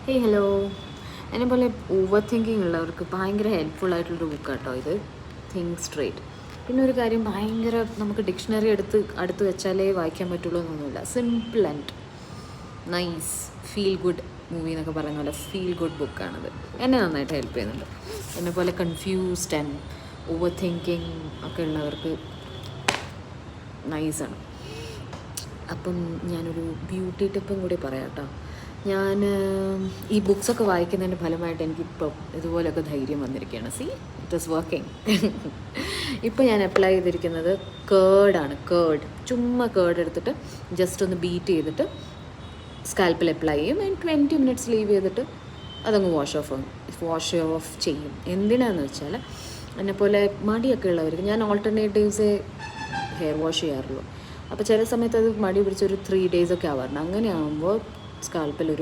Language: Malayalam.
ഹേയ് ഹലോ, എന്നെ പോലെ ഓവർ തിങ്കിങ് ഉള്ളവർക്ക് ഭയങ്കര ഹെൽപ്ഫുൾ ആയിട്ടുള്ളൊരു ബുക്ക് കേട്ടോ ഇത്. Think straight. പിന്നെ ഒരു കാര്യം, ഭയങ്കര നമുക്ക് ഡിക്ഷണറി അടുത്ത് വെച്ചാലേ വായിക്കാൻ പറ്റുള്ളൂ എന്നൊന്നുമില്ല. Simple and nice feel good movie എന്നൊക്കെ പറയുന്ന പോലെ ഫീൽ ഗുഡ് ബുക്കാണത്. എന്നെ നന്നായിട്ട് ഹെൽപ്പ് ചെയ്യുന്നുണ്ട്. എന്നെ പോലെ കൺഫ്യൂസ്ഡ് ആൻഡ് ഓവർ തിങ്കിങ് ഒക്കെ ഉള്ളവർക്ക് നൈസാണ്. അപ്പം ഞാനൊരു ബ്യൂട്ടി ടിപ്പും കൂടി പറയാം കേട്ടോ. ഞാൻ ഈ ബുക്സൊക്കെ വായിക്കുന്നതിൻ്റെ ഫലമായിട്ട് എനിക്കിപ്പോൾ ഇതുപോലെയൊക്കെ ധൈര്യം വന്നിരിക്കുകയാണ്. C, it is working. ഇപ്പോൾ ഞാൻ അപ്ലൈ ചെയ്തിരിക്കുന്നത് കേർഡാണ്. ചുമ്മാ കേർഡ് എടുത്തിട്ട് ജസ്റ്റ് ഒന്ന് ബീറ്റ് ചെയ്തിട്ട് സ്കാൽപ്പിൽ അപ്ലൈ ചെയ്യും. ആൻഡ് 20 മിനിറ്റ്സ് ലീവ് ചെയ്തിട്ട് അതങ്ങ് വാഷ് ഓഫ് ചെയ്യും. എന്തിനാന്ന് വെച്ചാൽ എന്നെപ്പോലെ മടിയൊക്കെ ഉള്ളവർക്ക്, ഞാൻ ഓൾട്ടർനേറ്റീവ്സേ ഹെയർ വാഷ് ചെയ്യാറുള്ളൂ. അപ്പോൾ ചില സമയത്ത് അത് മടി പിടിച്ചൊരു 3 days ഒക്കെ ആവാറുണ്ട്. അങ്ങനെ ആകുമ്പോൾ സ്കാൽപ്പിലൊരു